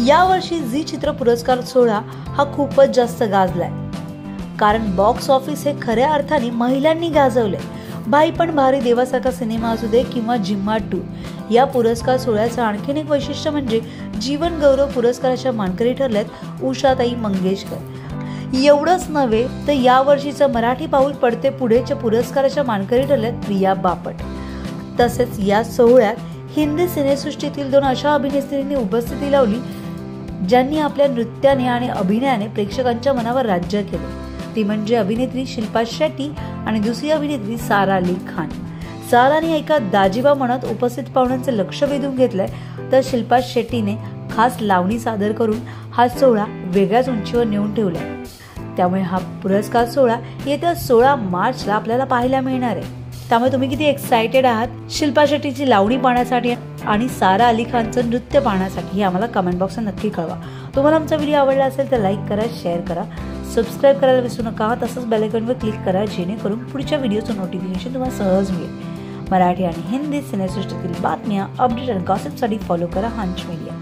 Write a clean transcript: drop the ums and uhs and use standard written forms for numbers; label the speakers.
Speaker 1: यावर्षी झी चित्र पुरस्कार सोहळा हा खूपच जास्त गाजलाय, कारण बॉक्स ऑफिस हे खऱ्या अर्थाने महिलांनी गाजवले। भाई पण भारी देवासारखा सिनेमा असू दे किंवा जिम्मा 2, या पुरस्कार सोहळ्याचं आणखीन एक वैशिष्ट्य म्हणजे जीवन गौरव पुरस्काराच्या मानकरी ठरल्यात उषाताई मंगेशकर। एवढंच नव्हे तर यावर्षीचं मराठी पाऊल पडते पुढेच्या पुरस्काराच्या मानकरी ठरल्यात प्रिया बापट। तसेच या सोहळ्यात हिंदी सिनेसृष्टीतील 2 अशा अभिनेत्रींनी उपस्थिती लावली ज्यांनी आपल्या नृत्याने आणि अभिनयाने प्रेक्षकांच्या मनावर राज्य केले। ती म्हणजे अभिनेत्री शिल्पा शेट्टी आणि दुसरी अभिनेत्री सारा अली खान। साराने एका दाजीबा म्हणत उपस्थित पाहुण्यांचे लक्ष वेधून घेतलंय, तर शिल्पा शेट्टीने खास लावणी सादर करून हा सोहळा वेगळ्याच उंचीवर नेऊन ठेवलाय। त्यामुळे हा पुरस्कार सोहळा येत्या 16 मार्चला आपल्याला पाहायला मिळणार आहे। त्यामुळे तुम्ही किती एक्साइटेड आहात शिल्पा शेट्टीची लावणी पाहण्यासाठी आणि सारा अली खानचं नृत्य पाहण्यासाठी हे आम्हाला कमेंट बॉक्समध्ये नक्की कळवा। तुम्हाला आमचा व्हिडिओ आवडला असेल तर लाईक करा, शेअर करा, सबस्क्राईब करायला विसरू नका। तसंच बेल आयकॉनवर क्लिक करा जेणेकरून पुढच्या व्हिडिओचं नोटिफिकेशन तुम्हाला सहज मिळेल। मराठी आणि हिंदी सिनेसृष्टीतील बातम्या, अपडेट आणि गॉसिपसाठी फॉलो करा हंच मीडिया।